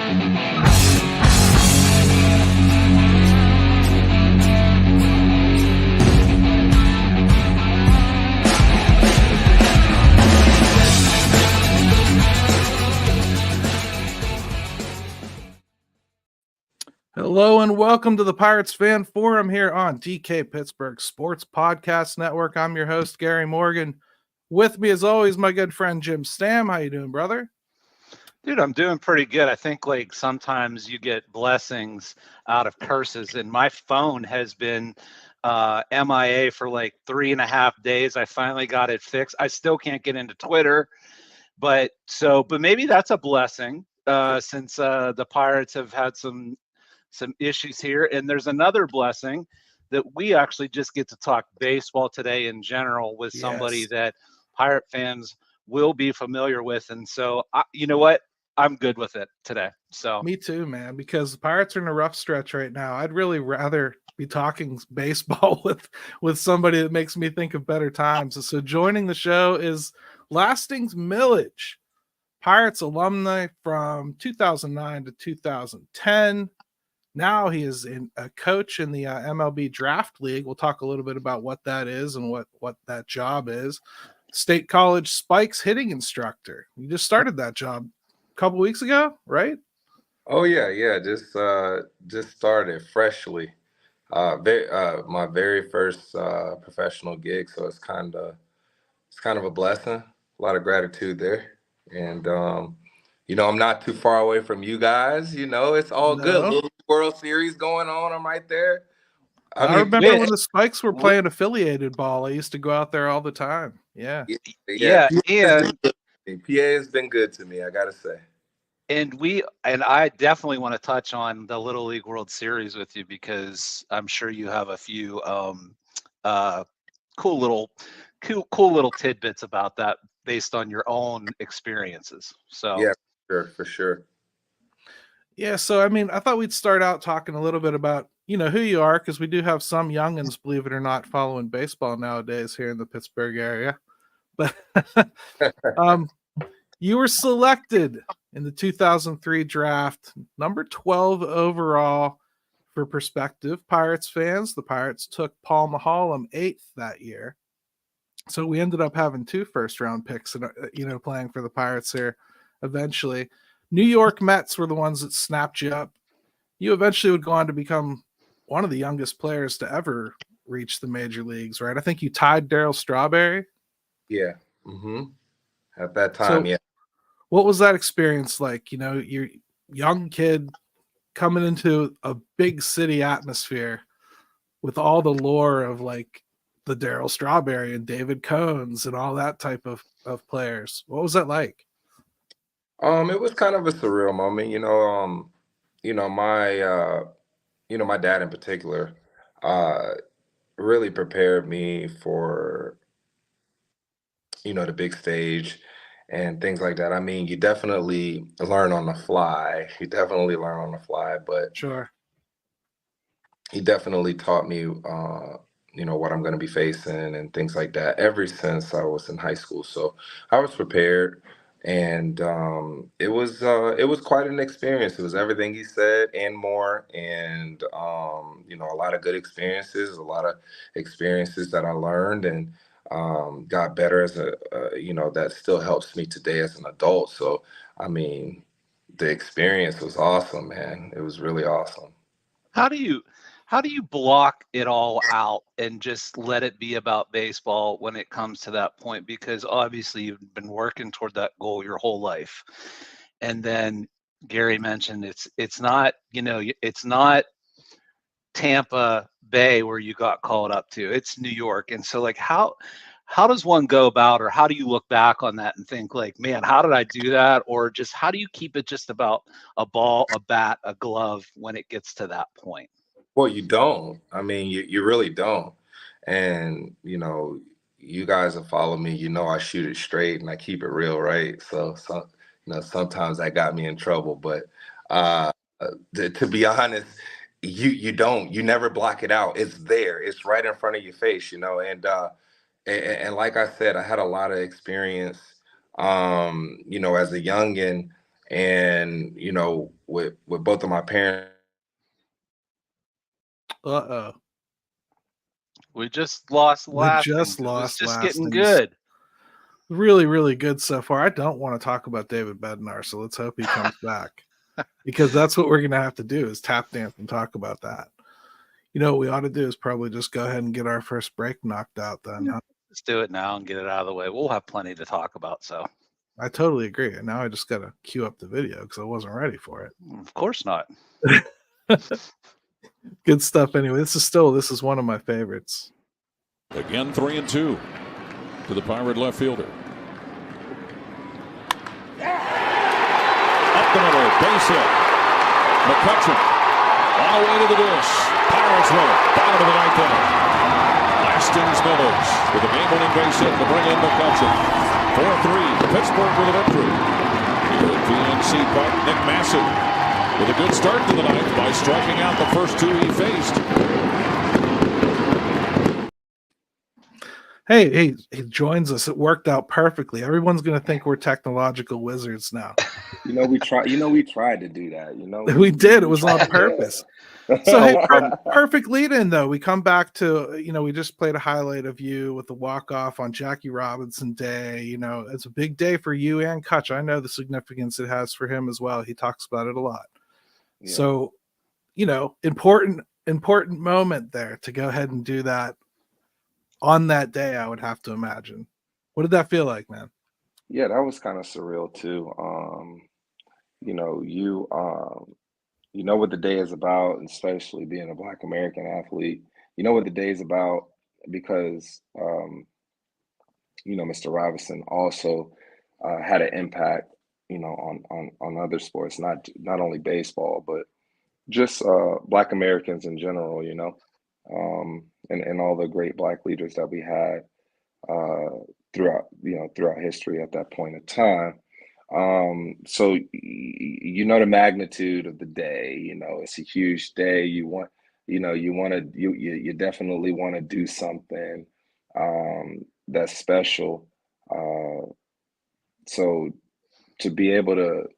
Hello and welcome to the Pirates Fan Forum here on DK Pittsburgh Sports Podcast Network. I'm your host, Gary Morgan. With me, as always, my good friend Jim Stam. How you doing, brother? Dude, I'm doing pretty good. I think like sometimes you get blessings out of curses, and my phone has been MIA for like 3.5 days. I finally got it fixed. I still can't get into Twitter, but maybe that's a blessing since the Pirates have had some issues here. And there's another blessing that we actually just get to talk baseball today in general with somebody that Pirate fans will be familiar with. And so, you know what? I'm good with it today. So me too, man, because the Pirates are in a rough stretch right now. I'd really rather be talking baseball with somebody that makes me think of better times. So joining the show is Lastings Milledge, Pirates alumni from 2009 to 2010. Now he is a coach in the MLB Draft League. We'll talk a little bit about what that is and what that job is. State College Spikes hitting instructor. You just started that job a couple weeks ago, right? Oh yeah. Just started freshly. My very first professional gig, so it's kind of a blessing. A lot of gratitude there, and I'm not too far away from you guys. It's all good. Little World Series going on. I'm right there. I remember when the Spikes were playing affiliated ball. I used to go out there all the time. Yeah. PA has been good to me, I gotta say. And I definitely want to touch on the Little League World Series with you, because I'm sure you have a few cool little tidbits about that based on your own experiences. So yeah, for sure. Yeah, so I mean, I thought we'd start out talking a little bit about, who you are, because we do have some youngins, believe it or not, following baseball nowadays here in the Pittsburgh area. But you were selected in the 2003 draft, number 12 overall. For perspective, Pirates fans, the Pirates took Paul Maholm 8th that year. So we ended up having 2 first-round picks, playing for the Pirates here eventually. New York Mets were the ones that snapped you up. You eventually would go on to become one of the youngest players to ever reach the major leagues, right? I think you tied Darryl Strawberry. Yeah. At that time, so, yeah. What was that experience like? You're a young kid coming into a big city atmosphere with all the lore of like the Darryl Strawberry and David Cones and all that type of players. What was that like? It was kind of a surreal moment, my dad in particular, really prepared me for, the big stage and things like that. I mean, you definitely learn on the fly. But sure, he definitely taught me, what I'm going to be facing and things like that ever since I was in high school. So I was prepared. And it was quite an experience. It was everything he said and more. And, a lot of good experiences, a lot of experiences that I learned and got better as that still helps me today as an adult. So, I mean, the experience was awesome, man. It was really awesome. How do you block it all out and just let it be about baseball when it comes to that point? Because obviously you've been working toward that goal your whole life. And then Gary mentioned it's not Tampa Bay where you got called up to, it's New York. And so like how does one go about, or how do you look back on that and think like, man, how did I do that? Or just how do you keep it just about a ball, a bat, a glove when it gets to that point? Well, you don't. I mean, you really don't. And, you guys have followed me, I shoot it straight and I keep it real, right? So sometimes that got me in trouble. But to be honest, you never block it out. It's there. It's right in front of your face, and like I said, I had a lot of experience, as a youngin', And, you know, with both of my parents. Uh-oh. We just lost We just Lastings. It was lost just getting Lastings. good. Really, really good so far. I don't want to talk about David Bednar, so let's hope he comes back. Because that's what we're going to have to do is tap dance and talk about that. You know what we ought to do is probably just go ahead and get our first break knocked out then. Huh? Let's do it now and get it out of the way. We'll have plenty to talk about. So I totally agree. And now I just got to cue up the video because I wasn't ready for it. of course not. Good stuff anyway. This is one of my favorites. Again, 3-2 to the Pirate left fielder. Up the middle, base hit. McCutcheon on the way to the dish. Pirates win it. Bottom of the ninth inning. Lastings Milledge with a game-winning base hit to bring in McCutcheon. 4-3, Pittsburgh with a victory. Here at PNC Park, Nick Massey with a good start to the ninth by striking out the first two he faced. Hey, he joins us. It worked out perfectly. Everyone's going to think we're technological wizards now. We tried to do that. We did. It was on purpose. So, hey, perfect lead-in, though. We come back to, we just played a highlight of you with the walk-off on Jackie Robinson Day. It's a big day for you and Kutch. I know the significance it has for him as well. He talks about it a lot. Yeah. So, important moment there to go ahead and do that on that day, I would have to imagine. What did that feel like, man? Yeah, that was kind of surreal too. You know what the day is about, especially being a Black American athlete. You know what the day is about because Mr. Robinson also had an impact, on other sports, not only baseball, but just Black Americans in general, and all the great Black leaders that we had throughout history at that point in time. So the magnitude of the day, it's a huge day. You definitely want to do something that's special. So to be able to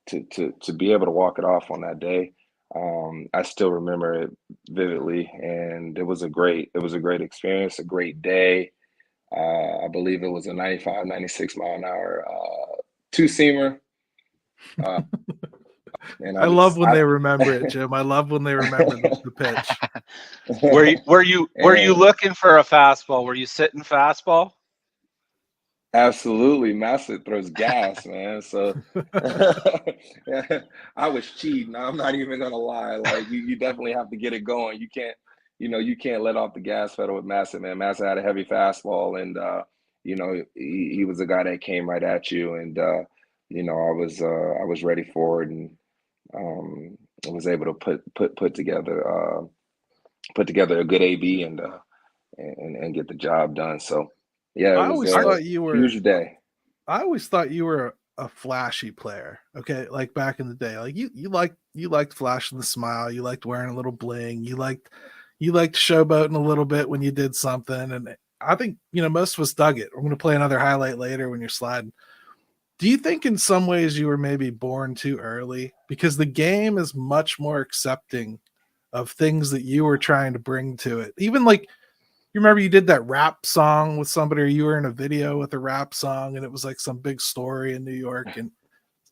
walk it off on that day, I still remember it vividly, and it was a great experience, a great day. I believe it was a 95, 96 mile an hour two-seamer. And I love when they remember it, Jim. I love when they remember the pitch. Were you looking for a fastball? Were you sitting fastball? Absolutely. Massive throws gas, man. So I was cheating. I'm not even gonna lie. Like you definitely have to get it going. You can't let off the gas pedal with Massive, man. Massive had a heavy fastball, and he was a guy that came right at you, and I was ready for it, and I was able to put together a good AB and get the job done. So yeah, it was a huge day. I always thought you were a flashy player. Okay, like back in the day, like you liked flashing the smile. You liked wearing a little bling. You liked showboating a little bit when you did something. And I think most of us dug it. We're going to play another highlight later when you're sliding. Do you think in some ways you were maybe born too early? Because the game is much more accepting of things that you were trying to bring to it. Even like, you remember you did that rap song with somebody, or you were in a video with a rap song, and it was like some big story in New York, and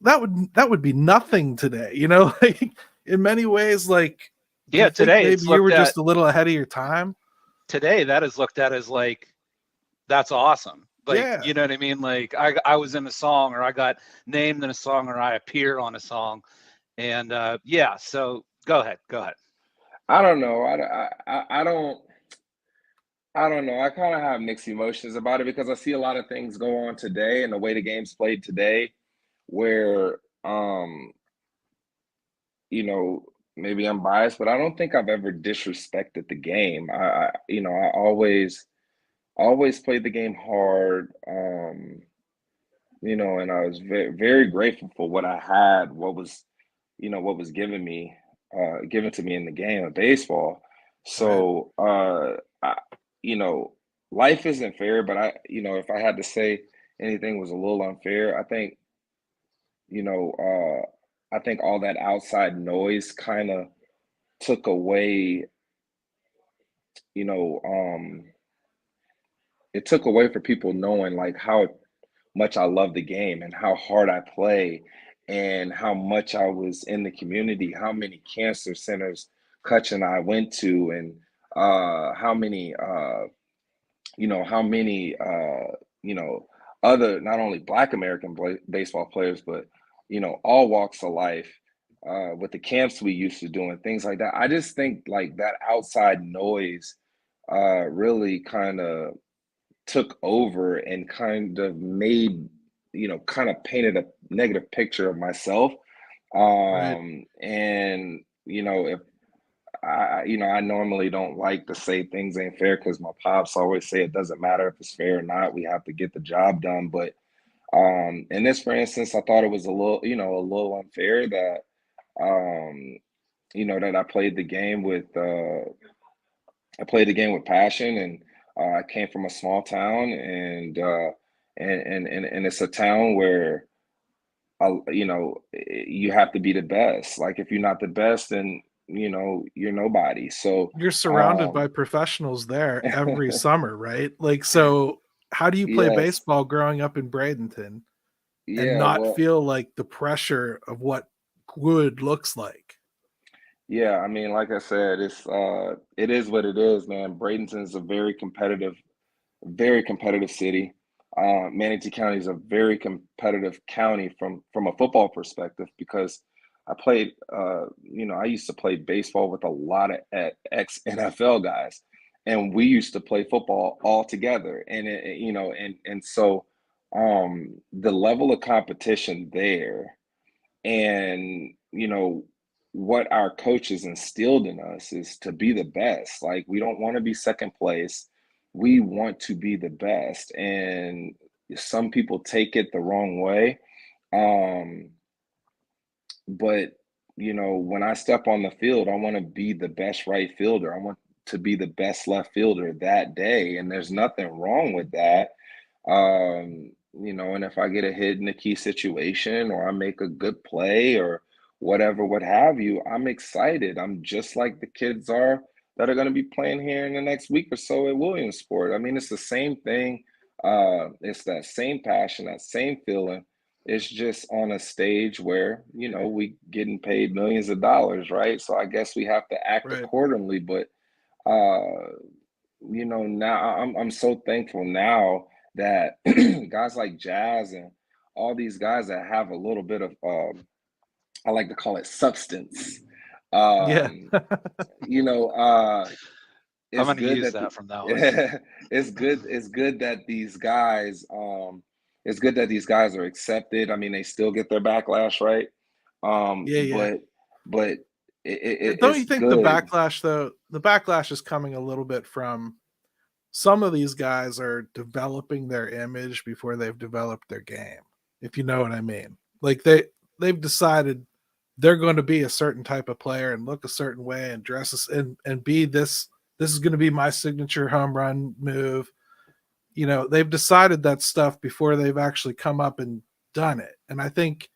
that would be nothing today, like in many ways, like today maybe you were just a little ahead of your time. Today that is looked at as like, that's awesome. Like, you know what I mean? Like I was in a song, or I got named in a song, or I appeared on a song. And so go ahead. I don't know. I don't know. I kind of have mixed emotions about it because I see a lot of things go on today and the way the game's played today where, maybe I'm biased, but I don't think I've ever disrespected the game. I always played the game hard, and I was very, very grateful for what I had, what was given to me in the game of baseball. So, life isn't fair, but if I had to say anything was a little unfair, I think, I think all that outside noise kind of took away, you know, it took away for people knowing like how much I love the game and how hard I play and how much I was in the community, how many cancer centers Kutch and I went to, and how many how many other, not only Black American baseball players, but all walks of life, with the camps we used to do and things like that. I just think like that outside noise really kind of took over and kind of made, kind of painted a negative picture of myself. Right. And if I normally don't like to say things ain't fair because my pops always say it doesn't matter if it's fair or not. We have to get the job done. But in this, for instance, I thought it was a little unfair that that I played the game with passion, and I came from a small town, and it's a town where you have to be the best. Like if you're not the best, then you're nobody. So You're surrounded by professionals there every um summer, right? Like, so how do you play yes, baseball growing up in Bradenton and yeah, not well, feel like the pressure of what good looks like? yeah. I mean, like I said, it is what it is, man. Bradenton's a very competitive city. Manatee County is a very competitive county from a football perspective because I used to play baseball with a lot of ex NFL guys, and we used to play football all together. And so the level of competition there, and what our coaches instilled in us is to be the best. Like we don't want to be second place, we want to be the best. And some people take it the wrong way, um but when I step on the field, I want to be the best right fielder, I want to be the best left fielder that day, and there's nothing wrong with that. And if I get a hit in a key situation or I make a good play or whatever, what have you, I'm excited. I'm just like the kids are that are going to be playing here in the next week or so at Williamsport. I mean, it's the same thing. It's that same passion, that same feeling. It's just on a stage where, we getting paid millions of dollars, right? So I guess we have to act Right. accordingly. But uh, now I'm so thankful now that guys like Jazz and all these guys that have a little bit of I like to call it substance. Yeah. Um, you know, I'm it's going to good use that that from now on. it's good that these guys it's good that these guys are accepted. I mean, they still get their backlash, right? Yeah, yeah. But Don't you it's think the good. backlash, though, the backlash is coming a little bit from some of these guys are developing their image before they've developed their game, if you know what I mean. Like they've decided they're going to be a certain type of player and look a certain way and dress and be this is going to be my signature home run move. They've decided that stuff before they've actually come up and done it. And I think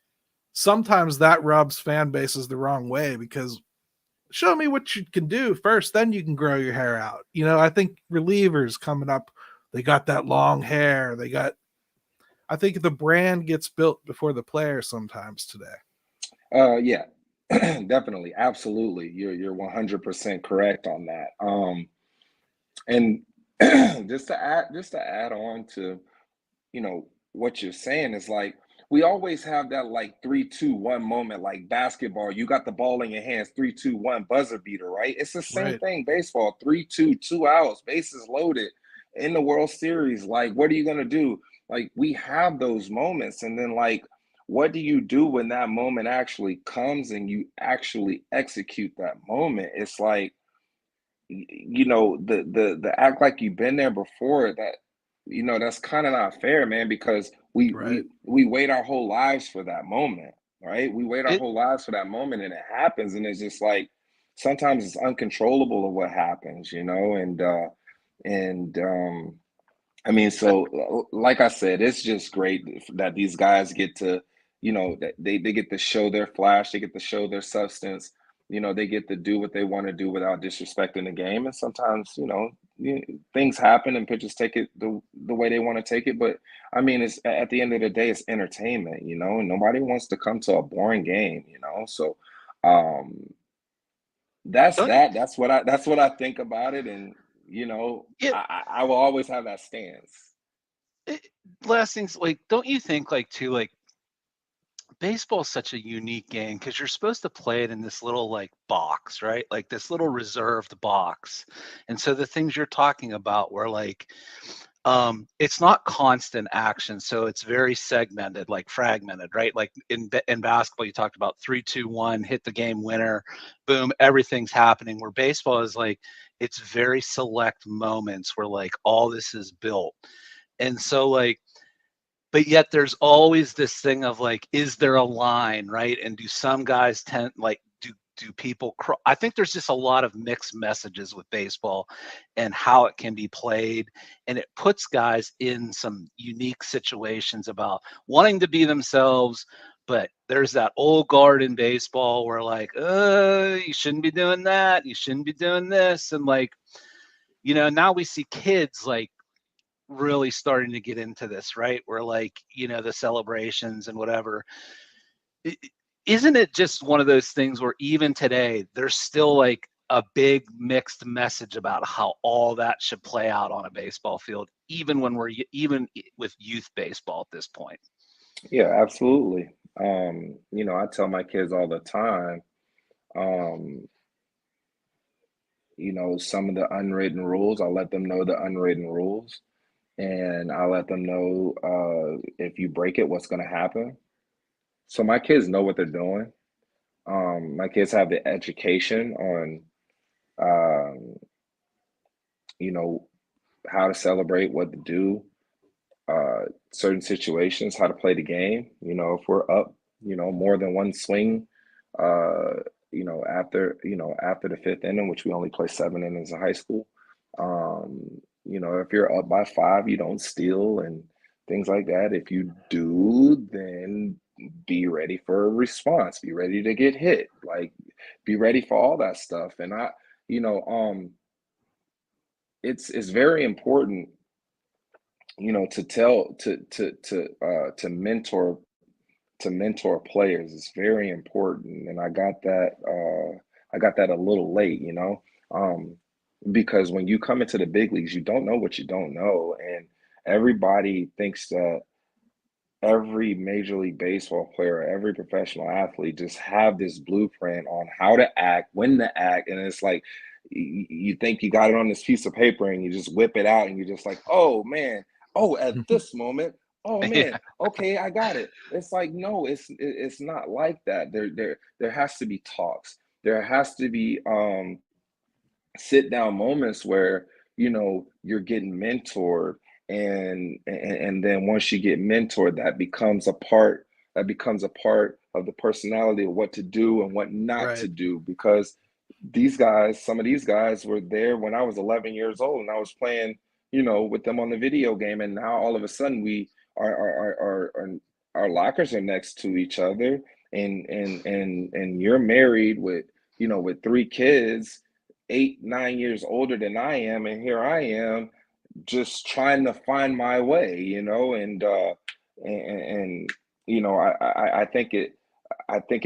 sometimes that rubs fan bases the wrong way because show me what you can do first, then you can grow your hair out. I think relievers coming up, they got that long hair. I think the brand gets built before the player sometimes today. Yeah, definitely, absolutely. You're 100% correct on that. And just to add on to what you're saying is like we always have that like 3-2-1 moment, like basketball. You got the ball in your hands, 3-2-1 buzzer beater, right? It's the same Right. thing. Baseball, 3-2, 2 outs, bases loaded in the World Series. Like, what are you gonna do? Like, we have those moments, and then like, what do you do when that moment actually comes and you actually execute that moment? It's like the act like you've been there before, that that's kind of not fair, man, because we Right. we we wait our whole lives for that moment, right? We wait our It whole lives for that moment, and it happens, and it's just like sometimes it's uncontrollable of what happens, and I mean, so like I said, it's just great that these guys get to you know, that they get to show their flash, they get to show their substance, you know, they get to do what they want to do without disrespecting the game. And sometimes, you know, things happen and pitchers take it the way they want to take it. But I mean, it's at the end of the day, it's entertainment, you know, and nobody wants to come to a boring game, you know. So um that's Don't that. That's what I think about it. And you know, yeah, I will always have that stance. last things like don't you think like too like baseball is such a unique game because you're supposed to play it in this little like box, right? Like this little reserved box. And so the things you're talking about were like it's not constant action, so it's very segmented, like fragmented, right? Like in basketball, you talked about 3-2-1, hit the game winner, boom, everything's happening. Where baseball is like it's very select moments where like all this is built, and so like but yet there's always this thing of like, is there a line, right? And do some guys tend like do people I think there's just a lot of mixed messages with baseball and how it can be played, and it puts guys in some unique situations about wanting to be themselves, but there's that old guard in baseball where like you shouldn't be doing that, you shouldn't be doing this, and like now we see kids like really starting to get into this, right? Where like, the celebrations and whatever. Isn't it just one of those things where even today there's still like a big mixed message about how all that should play out on a baseball field, even when we're even with youth baseball at this point? Yeah, absolutely. You know, I tell my kids all the time, um, you know, some of the unwritten rules, I'll let them know the unwritten rules, and I'll let them know if you break it, what's going to happen. So my kids know what they're doing. My kids have the education on, um, you know, how to celebrate, what to do, uh, certain situations, how to play the game. You know, if we're up, you know, more than one swing, uh, after the fifth inning, which we only play 7 innings in high school. Um, you know, if you're up by 5, you don't steal and things like that. If you do, then be ready for a response. Be ready to get hit. Like, be ready for all that stuff. And you know, it's very important, you know, to tell to mentor players is very important. And I got that a little late, you know. Because when you come into the big leagues, you don't know what you don't know. And everybody thinks that every major league baseball player, every professional athlete just have this blueprint on how to act, when to act. And it's like you think you got it on this piece of paper and you just whip it out and you're just like, oh man, oh, at this moment, oh Yeah, man, okay, I got it. It's like, no, it's not like that. There has to be talks. There has to be sit down moments where, you know, you're getting mentored, and then once you get mentored, that becomes a part of the personality of what to do and what not to Right. do. Because these guys, some of these guys were there when I was 11 years old and I was playing, you know, with them on the video game. And now all of a sudden our lockers are next to each other, and you're married with, you know, with 3 kids, 8, 9 years older than I am, and here I am just trying to find my way, you know. And you know, I think it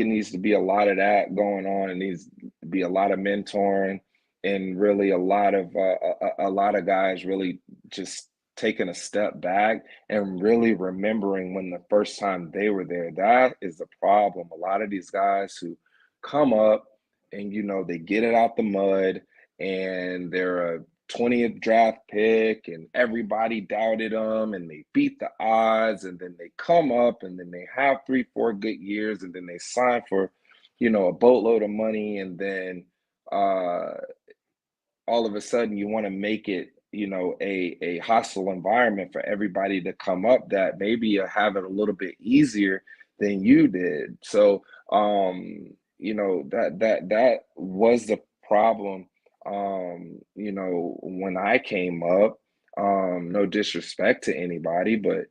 needs to be a lot of that going on. It needs to be a lot of mentoring, and really a lot of guys really just taking a step back and really remembering when the first time they were there. That is the problem. A lot of these guys who come up and, you know, they get it out the mud, and they're a 20th draft pick and everybody doubted them and they beat the odds, and then they come up and then they have 3 4 good years, and then they sign for, you know, a boatload of money, and then uh all of a sudden you want to make it, you know, a hostile environment for everybody to come up that maybe you have it a little bit easier than you did. So you know, that was the problem, you know, when I came up. No disrespect to anybody, but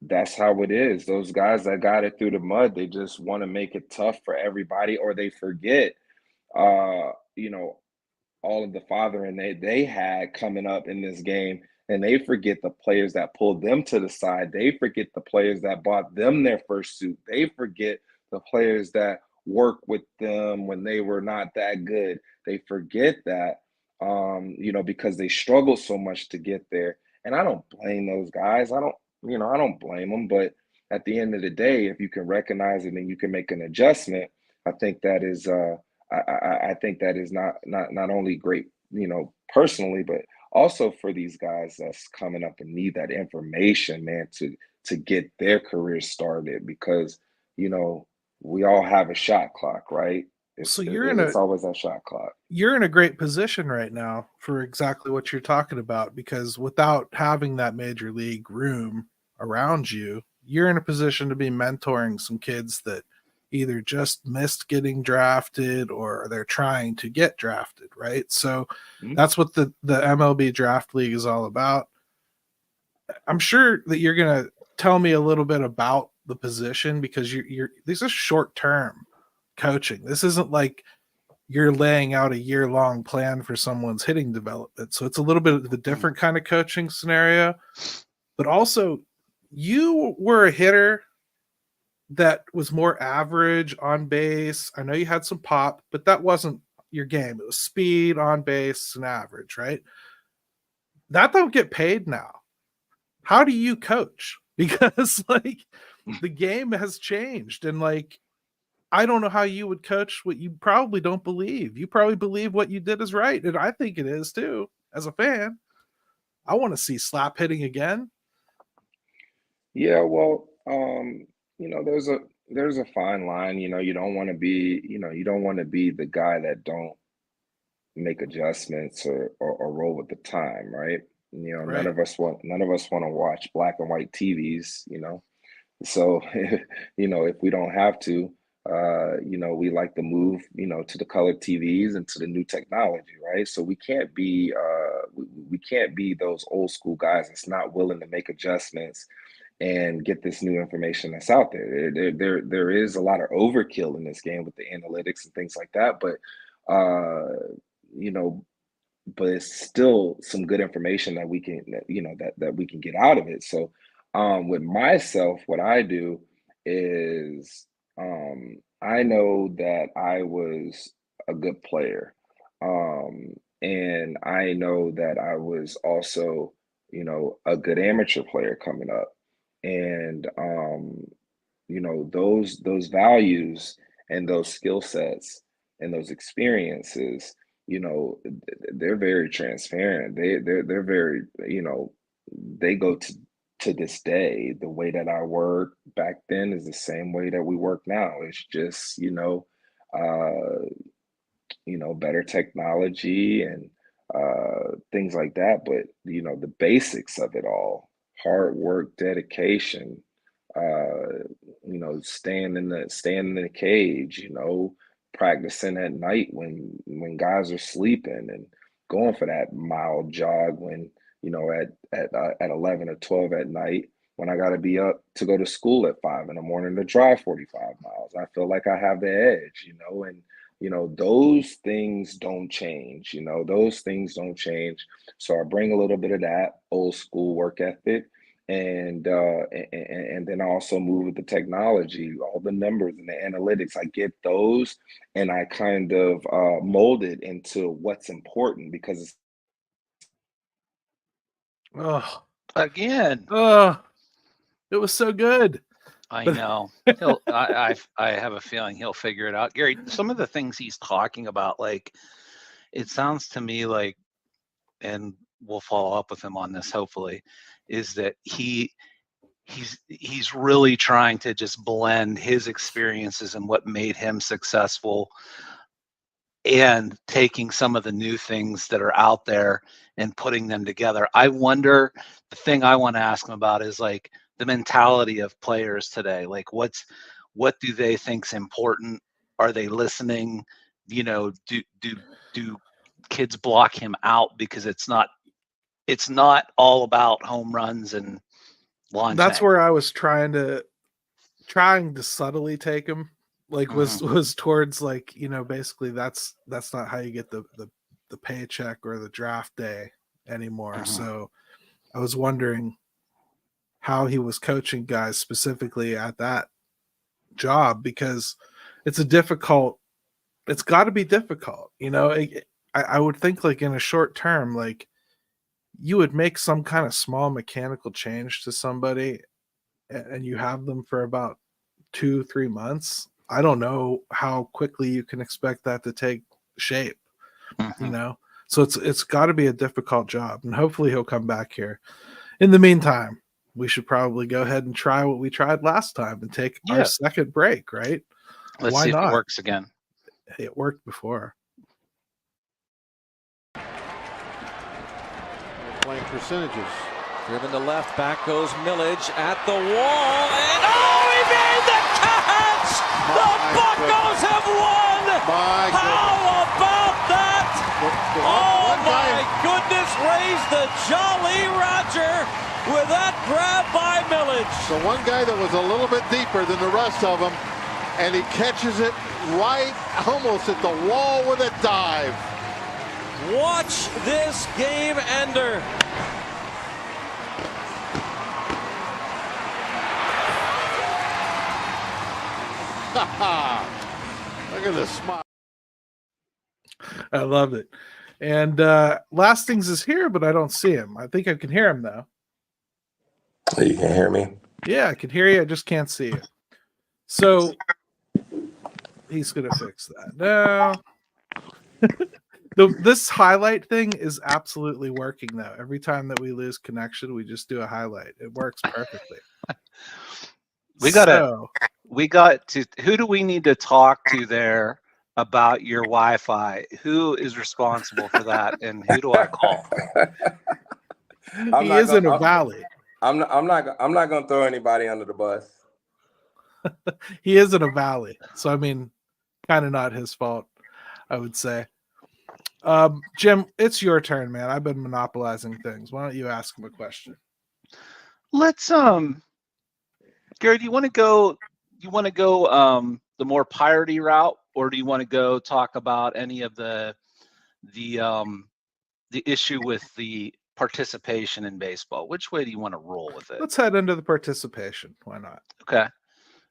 that's how it is. Those guys that got it through the mud, they just want to make it tough for everybody, or they forget, you know, all of the fathering they had coming up in this game, and they forget the players that pulled them to the side. They forget the players that bought them their first suit. They forget the players that worked with them when they were not that good. They forget that, because they struggled so much to get there. And I don't blame those guys. I don't blame them. But at the end of the day, if you can recognize it and you can make an adjustment, I think that is I think that is not only great, personally, but also for these guys that's coming up and need that information, man, to get their career started, because you know we all have a shot clock, right? So It's always that shot clock. you're in a great position right now for exactly what you're talking about, because without having that major league room around you, you're in a position to be mentoring some kids that either just missed getting drafted or they're trying to get drafted, right? So Mhm. that's what the MLB draft league is all about. I'm sure that you're going to tell me a little bit about the position, because this is short term coaching. This isn't like you're laying out a year-long plan for someone's hitting development. So it's a little bit of a different kind of coaching scenario. But also, you were a hitter that was more average on base. I know you had some pop, but that wasn't your game. It was speed, on base, and average, right? That don't get paid now. How do you coach? Because the game has changed, and I don't know how you would coach what you probably don't believe. You probably believe what you did is right, and I think it is too. As a fan, I want to see slap hitting again. Yeah, well, there's a fine line. You don't want to be, the guy that don't make adjustments or roll with the time, right? None Right. of us want to watch black and white TVs, So, if we don't have to, we like to move, to the colored TVs and to the new technology, right? So we can't be those old school guys that's not willing to make adjustments and get this new information that's out there. There is a lot of overkill in this game with the analytics and things like that, but you know, it's still some good information that we can that we can get out of it. So with myself, what I do is I know that I was a good player. And I know that I was also, a good amateur player coming up. And those values and those skill sets and those experiences, they're very transparent. They're very, they go to this day. The way that I work back then is the same way that we work now. It's just, uh better technology and things like that. But the basics of it all: hard work, dedication, staying in the cage, practicing at night when guys are sleeping, and going for that mile jog when at 11 or 12 at night, when I got to be up to go to school at 5 in the morning to drive 45 miles. I feel like I have the edge, and those things don't change. Those things don't change. So I bring a little bit of that old school work ethic, and then I also move with the technology, all the numbers and the analytics. I get those, and I kind of mold it into what's important, because it's Oh, Again, it was so good. I But know. I have a feeling he'll figure it out. Gary, some of the things he's talking about, it sounds to me like, and we'll follow up with him on this hopefully, is that he's really trying to just blend his experiences and what made him successful, and taking some of the new things that are out there and putting them together. I wonder, the thing I want to ask him about is the mentality of players today. What do they think's important? Are they listening? Do kids block him out because it's not all about home runs and Lawn That's tank. where I was trying to subtly take him. Like was towards like, basically that's not how you get the paycheck or the draft day anymore. So I was wondering how he was coaching guys specifically at that job, because it's got to be difficult. I would think like in a short term, like you would make some kind of small mechanical change to somebody and you have them for about 2-3 months. I don't know how quickly you can expect that to take shape, so it's got to be a difficult job, and hopefully he'll come back here. In the meantime, we should probably go ahead and try what we tried last time and take our second break, right? Let's Why see if not? it works again. It worked before. Playing percentages. Driven to left, back goes Milledge at the wall, and he made the catch! The Buccos have won! How about that? Oh my goodness, raise the Jolly Roger with that grab by Milledge. So one guy that was a little bit deeper than the rest of them, and he catches it right almost at the wall with a dive. Watch this game ender. Look at this smile. I love it. And Lastings is here, but I don't see him. I think I can hear him though. You can hear me? Yeah, I can hear you. I just can't see you. So he's gonna fix that now. This highlight thing is absolutely working though. Every time that we lose connection, we just do a highlight. It works perfectly. We got to, who do we need to talk to there about your Wi-Fi? Who is responsible for that, and who do I call? He is in a valley. I'm not gonna throw anybody under the bus. He is in a valley, so I mean, kind of not his fault, I would say. Jim, it's your turn, man. I've been monopolizing things. Why don't you ask him a question? Let's Gary, do you want to go the more piratey route, or do you want to go talk about any of the issue with the participation in baseball? Which way do you want to roll with it? Let's head into the participation. Why not? Okay.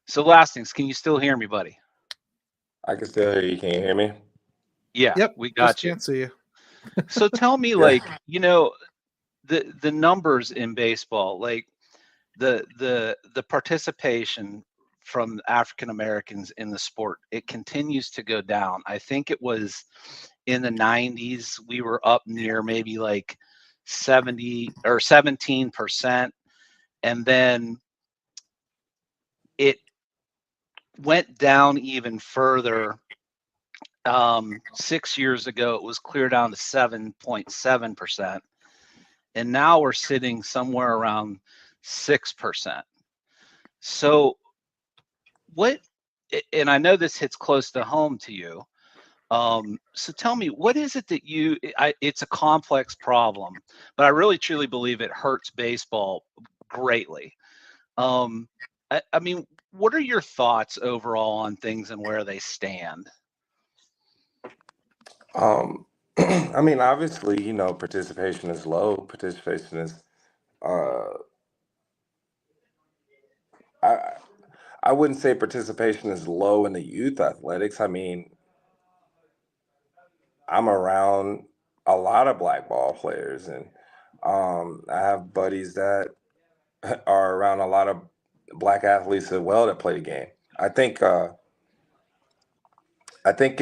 So Lastings, can you still hear me, buddy? I can still hear you. Can you hear me? Yeah. Yep. We got you. Can't see you. So tell me, like, the numbers in baseball, like the participation from African Americans in the sport, it continues to go down. I think it was in the 90s, we were up near maybe like 70 or 17%. And then it went down even further. 6 years ago, it was clear down to 7.7%. And now we're sitting somewhere around 6%. So and I know this hits close to home to you. So tell me, what is it that it's a complex problem, but I really truly believe it hurts baseball greatly. I mean, what are your thoughts overall on things and where they stand? I mean, obviously, participation is low. Participation is, I wouldn't say participation is low in the youth athletics. I mean, I'm around a lot of black ball players, and I have buddies that are around a lot of black athletes as well that play the game. I think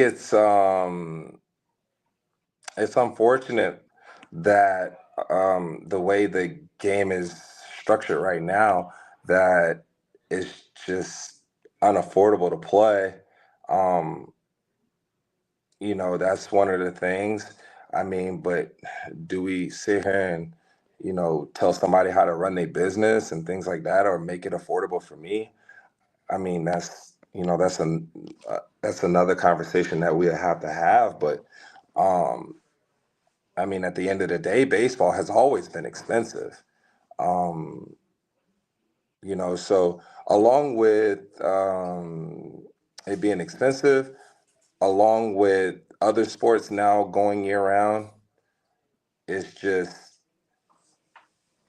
it's unfortunate that the way the game is structured right now, that it's just unaffordable to play. That's one of the things. I mean, but do we sit here and, tell somebody how to run their business and things like that, or make it affordable for me? I mean, that's another conversation that we have to have. But I mean, at the end of the day, baseball has always been expensive. So along with it being expensive, along with other sports now going year round, it's just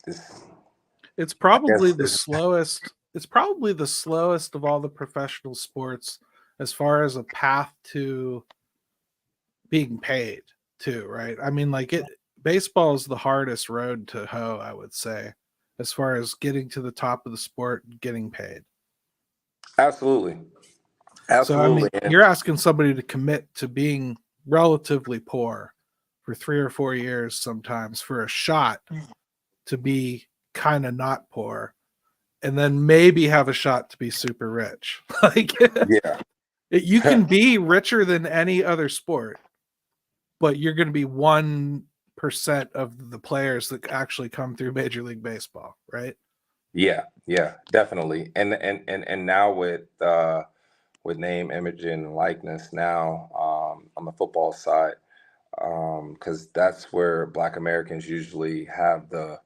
this. It's probably the it's- slowest. It's probably the slowest of all the professional sports as far as a path to being paid too, right? I mean, like baseball is the hardest road to hoe, I would say, as far as getting to the top of the sport and getting paid. Absolutely. So, I mean, And you're asking somebody to commit to being relatively poor for 3 or 4 years sometimes for a shot to be kind of not poor and then maybe have a shot to be super rich. Like, yeah, you can be richer than any other sport, but you're going to be 1% of the players that actually come through Major League Baseball, right? yeah, definitely. And now with name, image, and likeness now on the football side, because that's where Black Americans usually have the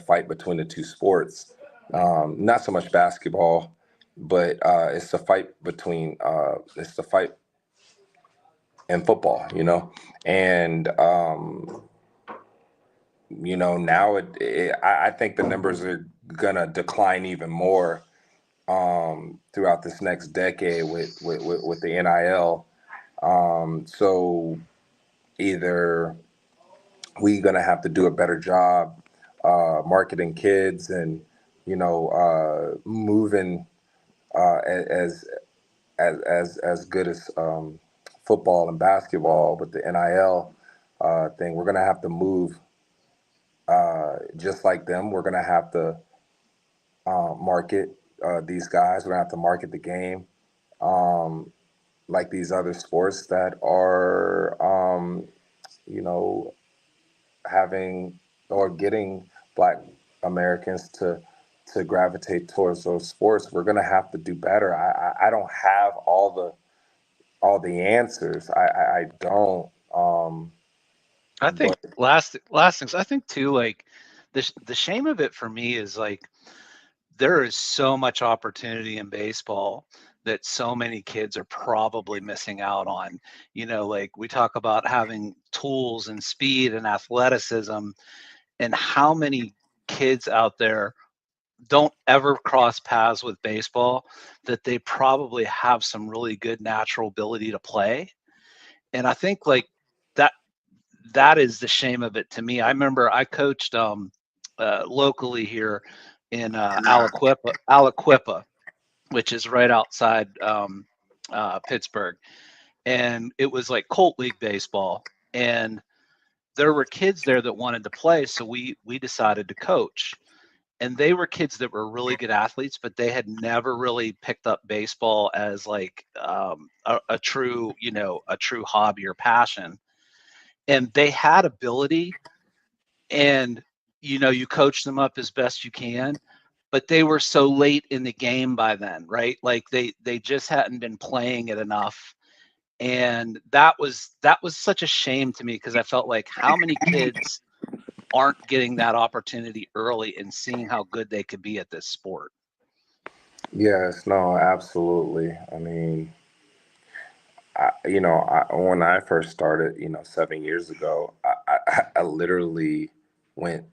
fight between the two sports. Not so much basketball, but it's the fight between it's the fight in football, and now I think the numbers are gonna decline even more throughout this next decade with the NIL. So either we're gonna have to do a better job marketing kids and moving as as good as football and basketball with the NIL thing. We're gonna have to move just like them. We're gonna have to market these guys. We're gonna have to market the game like these other sports that are, you know, having or getting Black Americans to gravitate towards those sports. We're gonna have to do better. I don't have all the answers. I don't. I think But last things. I think too, like the shame of it for me is like there is so much opportunity in baseball that so many kids are probably missing out on. Like we talk about having tools and speed and athleticism, and how many kids out there don't ever cross paths with baseball that they probably have some really good natural ability to play. And I think like that that is the shame of it to me. I remember I coached locally here in Aliquippa, which is right outside Pittsburgh, and it was like Colt League baseball, and there were kids there that wanted to play, so we decided to coach. And they were kids that were really good athletes, but they had never really picked up baseball as like a true, a true hobby or passion. And they had ability, and you coach them up as best you can, but they were so late in the game by then, right? Like they just hadn't been playing it enough. And that was such a shame to me, because I felt like how many kids aren't getting that opportunity early and seeing how good they could be at this sport. yes, no, absolutely. I mean, when I first started, 7 years ago, I literally went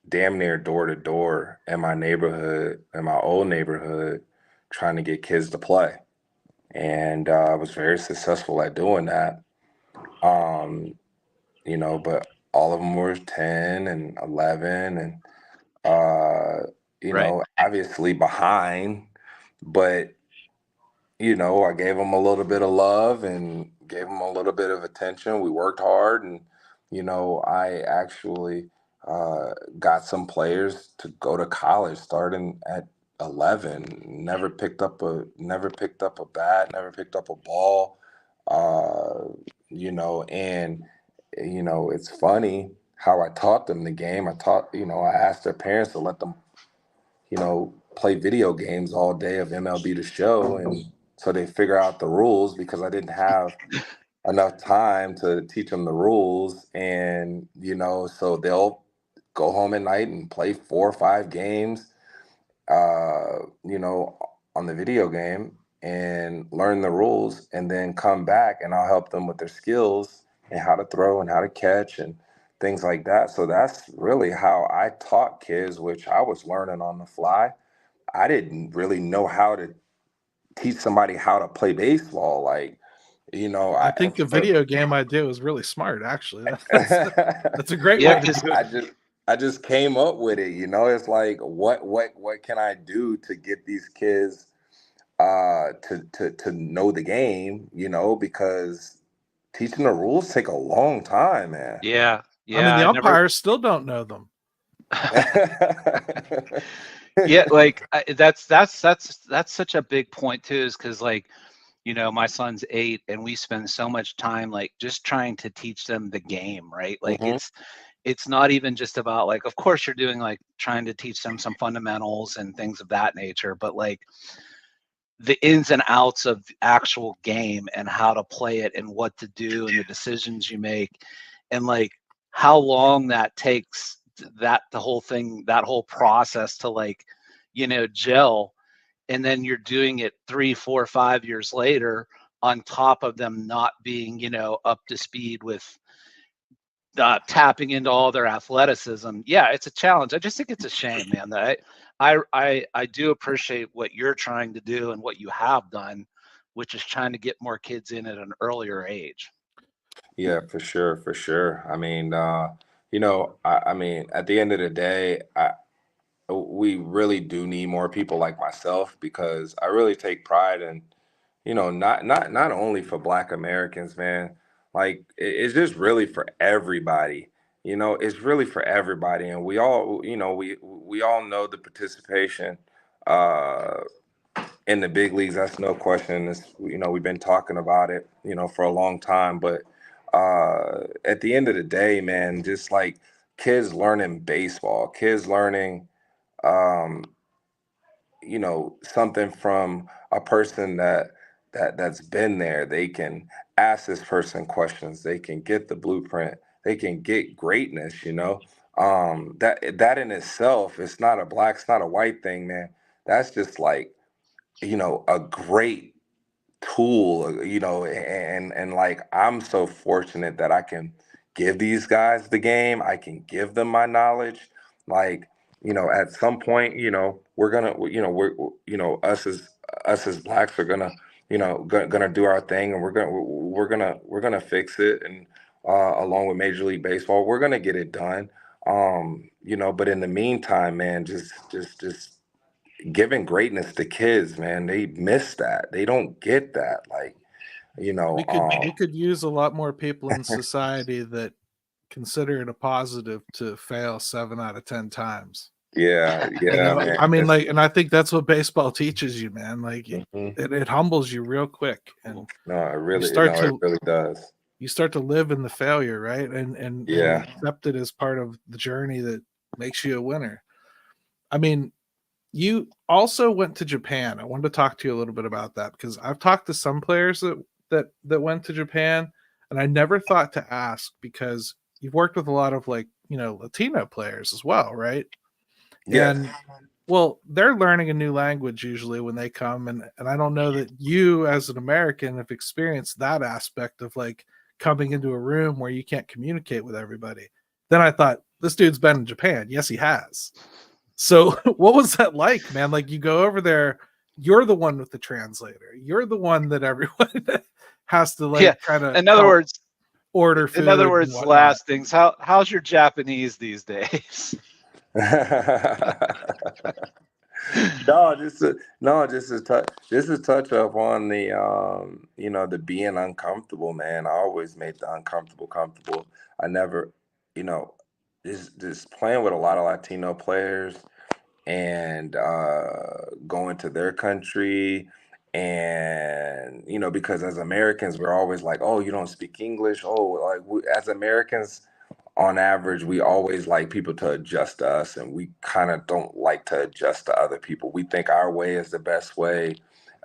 damn near door to door in my neighborhood, in my old neighborhood, trying to get kids to play. And I was very successful at doing that. Um, but all of them were 10 and 11 and, Right. obviously behind. But I gave them a little bit of love and gave them a little bit of attention. We worked hard, and I actually got some players to go to college starting at 11. Never picked up a bat, never picked up a ball. And it's funny how I taught them the game. I asked their parents to let them play video games all day of MLB The Show, and so they figure out the rules because I didn't have enough time to teach them the rules. And so they'll go home at night and play 4 or 5 games, you know, on the video game and learn the rules, and then come back and I'll help them with their skills and how to throw and how to catch and things like that. So that's really how I taught kids, which I was learning on the fly. I didn't really know how to teach somebody how to play baseball. Like, you know, I think the video game idea was really smart, actually. That's a great way to do it. I just came up with it, you know. It's like what can I do to get these kids to know the game, you know, because teaching the rules take a long time, man. Yeah. I mean, the umpires still don't know them. Yeah, like that's such a big point too, is because, like, you know, my son's 8 and we spend so much time like just trying to teach them the game, right? Like it's not even just about, like, of course you're doing like trying to teach them some fundamentals and things of that nature, but like the ins and outs of the actual game and how to play it and what to do and the decisions you make and like how long that takes, that the whole thing, that whole process to, like, you know, gel. And then you're doing it 3, 4, 5 years later on top of them not being, you know, up to speed with tapping into all their athleticism. Yeah, it's a challenge. I just think it's a shame, man, that I do appreciate what you're trying to do and what you have done, which is trying to get more kids in at an earlier age. Yeah, for sure, for sure. I mean, you know, I mean, at the end of the day, we really do need more people like myself, because I really take pride in, you know, not only for Black Americans, man. Like it's just really for everybody. You know, it's really for everybody, and we all, you know, we all know the participation uh, in the big leagues. That's no question. It's, you know, we've been talking about it, you know, for a long time. But at the end of the day, man, just like kids learning baseball, kids learning, um, you know, something from a person that's been there. They can ask this person questions. They can get the blueprint. They can get greatness. You know, that in itself, it's not a black, it's not a white thing, man. That's just like, you know, a great tool, you know, and like I'm so fortunate that I can give these guys the game. I can give them my knowledge. Like, you know, at some point, you know, we're gonna, you know, you know, us as blacks are gonna, you know, gonna do our thing, and we're gonna fix it, and along with Major League Baseball, we're gonna get it done. You know, but in the meantime, man, just giving greatness to kids, man. They miss that. They don't get that. Like, you know, we could use a lot more people in society that consider it a positive to fail 7 out of 10 times. Yeah, You yeah, know, man. I mean, like, and I think that's what baseball teaches you, man. Like, Mhm. it humbles you real quick, and No, it really, start it really does. you start to live in the failure, right? And Yeah. accept it as part of the journey that makes you a winner. I mean, you also went to Japan. I wanted to talk to you a little bit about that, because I've talked to some players that went to Japan, and I never thought to ask, because you've worked with a lot of, like, you know, Latino players as well, right? Yes. And well, they're learning a new language usually when they come, and I don't know that you as an American have experienced that aspect of, like, coming into a room where you can't communicate with everybody. Then I thought, this dude's been in Japan. Yes, he has. So what was that like, man? Like, you go over there, you're the one with the translator. You're the one that everyone has to, like, Yeah. kind of In other words, order food. in other words, Lastings, how's your Japanese these days? Just to touch up on the you know, the being uncomfortable, man. I always made the uncomfortable comfortable. I never, you know, just playing with a lot of Latino players, and going to their country, and, you know, because as Americans we're always like, oh, you don't speak English. Oh, like as Americans, on average, we always like people to adjust to us, and we kind of don't like to adjust to other people. We think our way is the best way.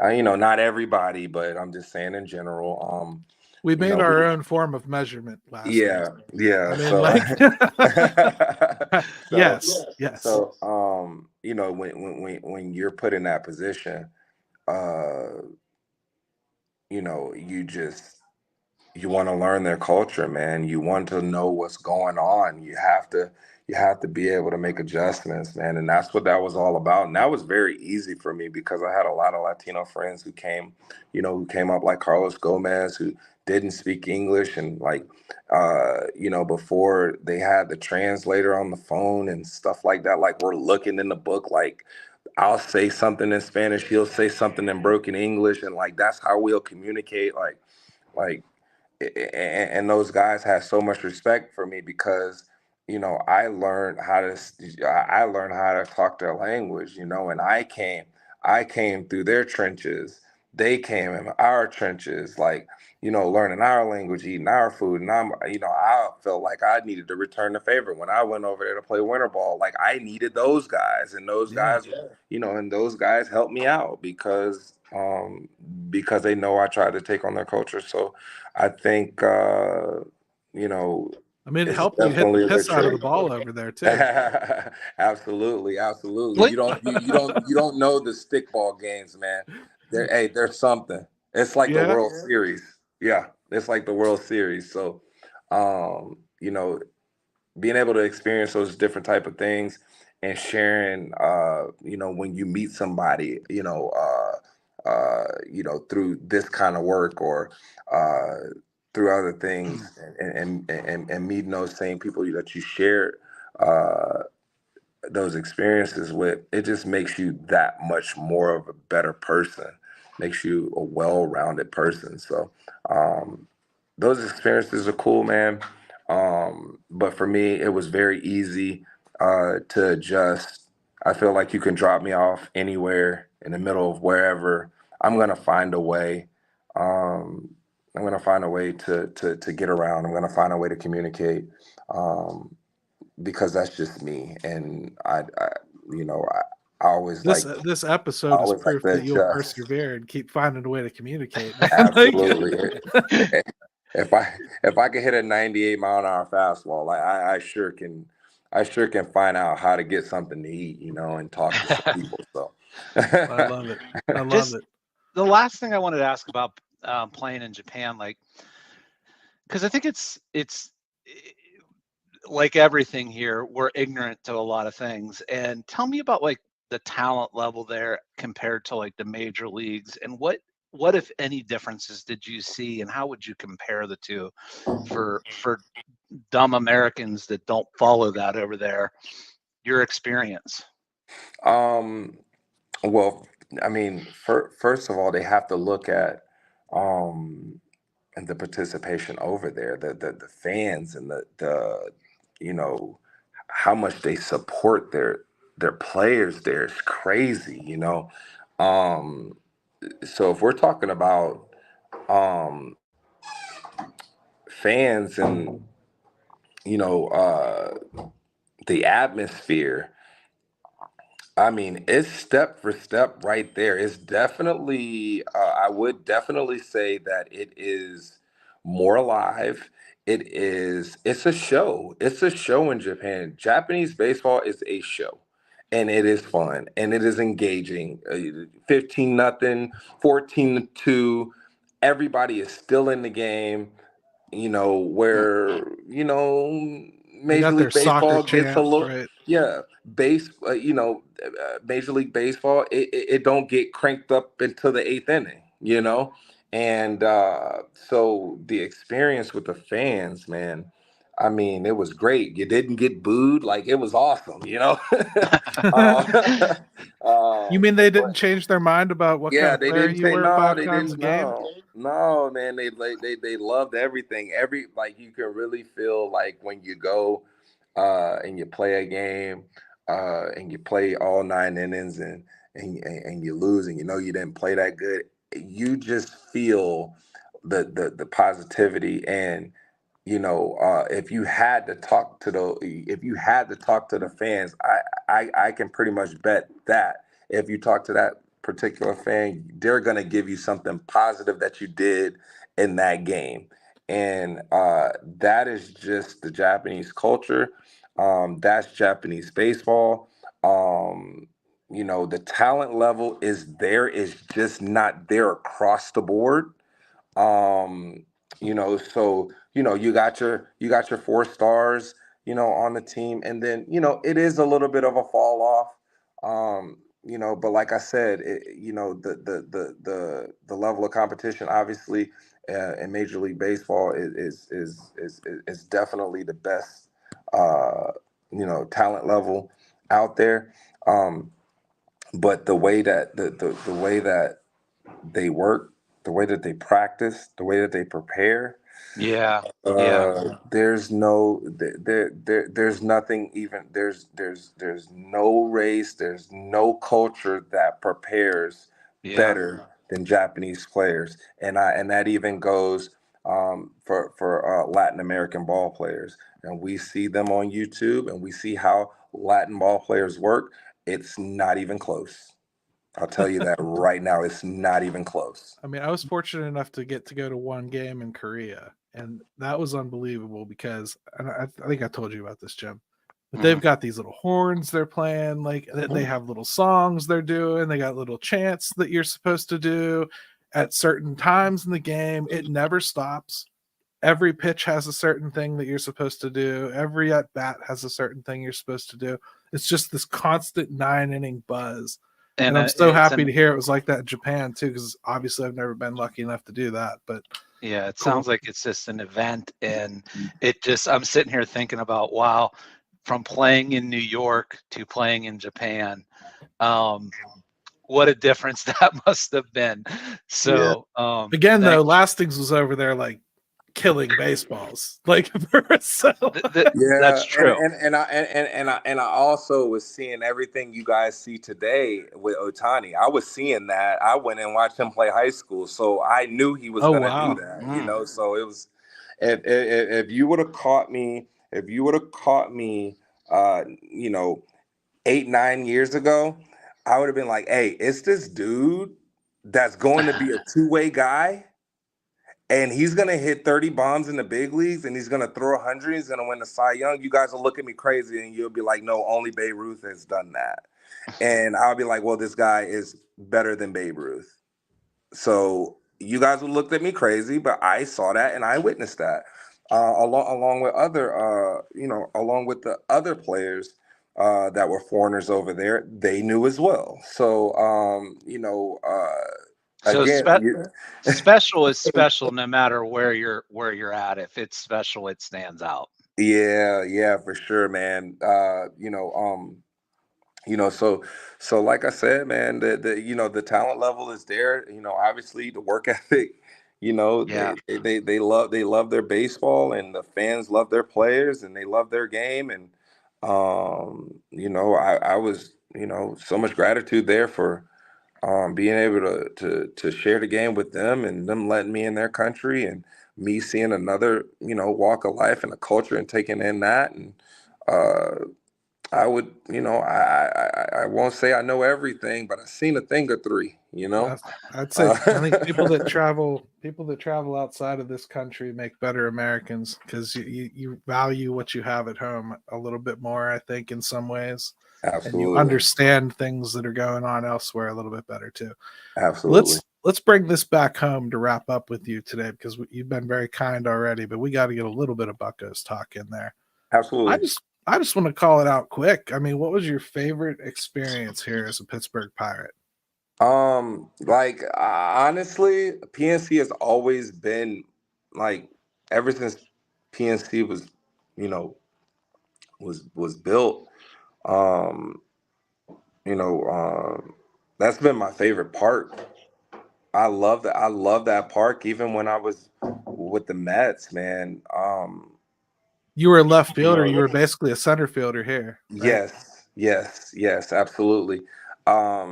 You know, not everybody, but I'm just saying in general. We You made know, our own form of measurement last yeah, yeah. I mean, So, like, so, yes. so, you know, when you're put in that position, uh, you know, you want to learn their culture, man. You want to know what's going on. You have to be able to make adjustments, man. And that's what that was all about. And that was very easy for me because I had a lot of Latino friends who came, you know, who came up like Carlos Gomez, who didn't speak English, and like you know, before they had the translator on the phone and stuff like that, like we're looking in the book, like I'll say something in Spanish, he'll say something in broken English, and like that's how we'll communicate. Like and those guys had so much respect for me because, you know, I learned how to talk their language, you know, and I came through their trenches, they came in our trenches, like, you know, learning our language, eating our food. And you know, I felt like I needed to return the favor when I went over there to play winter ball. Like I needed those guys, and those guys, you know, and those guys helped me out because they know I tried to take on their culture. So I think, you know, I mean, it it's helped you hit the definitely a good piss out of the trait. ball over there too. Absolutely, absolutely. Like, You don't know the stickball games, man. There's something. It's like the Yeah. World Series. Yeah, it's like the World Series. So, you know, being able to experience those different type of things and sharing, you know, when you meet somebody, you know, through this kind of work or through other things, and meeting those same people that you shared uh, those experiences with, it just makes you that much more of a better person, makes you a well-rounded person. So those experiences are cool, man. But for me, it was very easy to adjust. I feel like you can drop me off anywhere in the middle of wherever. I'm gonna find a way. I'm gonna find a way to get around. I'm gonna find a way to communicate because that's just me. And you know, This I episode is always like proof to that you'll adjust. persevere and keep finding a way to communicate, man. Like, Absolutely. If I could hit a 98-mile-an-hour fastball, like I sure can find out how to get something to eat, you know, and talk to some people. So I love it. I love just it. the last thing I wanted to ask about playing in Japan, like, because I think it's like everything here, we're ignorant to a lot of things. And tell me about like the talent level there compared to like the major leagues, and what if any differences did you see, and how would you compare the two for dumb Americans that don't follow that over there, your experience? um well, I mean, first of all, they have to look at um and the participation over there, the fans and the you know how much they support their players there is crazy, you know. Um so if we're talking about um fans and you know the atmosphere, I mean, it's step for step right there. It's definitely, I would definitely say that it is more alive. It's a show. It's a show in Japan. Japanese baseball is a show, and it is fun and it is engaging. 15 nothing, 14-2. Everybody is still in the game, you know, where, you know, They Major got their League soccer Baseball gets a chant, little, right? yeah, you know, Major League Baseball, it don't get cranked up into the eighth inning, you know? And so the experience with the fans, man, I mean, it was great. You didn't get booed. Like, it was awesome, you know? uh, You mean they didn't but change their mind about what kind yeah, of they player didn't you say were no. 5 They times a didn't game? know. No, man. They loved everything. Like you can really feel like when you go and you play a game and you play all 9 innings and you lose and you know you didn't play that good. You just feel the positivity. And you know, if you had to talk to the fans, I can pretty much bet that if you talk to that particular fan, they're gonna give you something positive that you did in that game. And that is just the Japanese culture. That's Japanese baseball. The talent level is there, is just not there across the board. So you got your 4 stars, on the team, and then it is a little bit of a fall off. But like I said, the level of competition, obviously, in Major League Baseball is definitely the best, talent level out there. But the way that the way that they work, the way that they practice, the way that they prepare. Yeah. Yeah. There's nothing, even there's no race, there's no culture that prepares Yeah. better than Japanese players, and that even goes, for Latin American ball players. And we see them on YouTube, and we see how Latin ball players work. It's not even close. I'll tell you that right now. It's not even close. I mean, I was fortunate enough to go to one game in Korea, and that was unbelievable because, and I think I told you about this, Jim, but they've got these little horns they're playing, like they have little songs they're doing, they got little chants that you're supposed to do at certain times in the game. It never stops. Every pitch has a certain thing that you're supposed to do. Every at bat has a certain thing you're supposed to do. It's just this constant 9-inning buzz. And I'm so happy to hear it was like that in Japan too, because obviously I've never been lucky enough to do that. But yeah, it sounds like it's just an event, and I'm sitting here thinking about, wow, from playing in New York to playing in Japan, what a difference that must have been. So again, though, Lastings was over there like killing baseballs, like that's true. And I also was seeing everything you guys see today with Otani. I was seeing that. I went and watched him play high school, so I knew he was going to do that. So it was, if you would have caught me, 8-9 years ago, I would have been like, hey, it's this dude that's going to be a two-way guy. And he's going to hit 30 bombs in the big leagues, and he's going to throw 100. He's going to win the Cy Young. You guys will look at me crazy, and you'll be like, no, only Babe Ruth has done that. And I'll be like, well, this guy is better than Babe Ruth. So you guys will look at me crazy, but I saw that and I witnessed that. Along with the other players that were foreigners over there, they knew as well. So, so again, special is special no matter where you're at. If it's special, it stands out. Yeah, for sure, man. So like I said, man, the talent level is there. Obviously the work ethic. They love their baseball, and the fans love their players, and they love their game, and I was so much gratitude there for being able to share the game with them, and them letting me in their country, and me seeing another walk of life and a culture, and taking in that. And I would I won't say I know everything, but I've seen a thing or three. I'd say I think people that travel outside of this country make better Americans, because you value what you have at home a little bit more, I think, in some ways. Absolutely. And you understand things that are going on elsewhere a little bit better too. Absolutely. Let's bring this back home to wrap up with you today, because you've been very kind already, but we got to get a little bit of Bucco's talk in there. Absolutely. I just want to call it out quick. I mean, what was your favorite experience here as a Pittsburgh Pirate? Honestly, PNC has always been, like, ever since PNC was built. That's been my favorite park. I love that. I love that park. Even when I was with the Mets, man. You were a left fielder. You were basically a center fielder here. Right? Yes, absolutely. I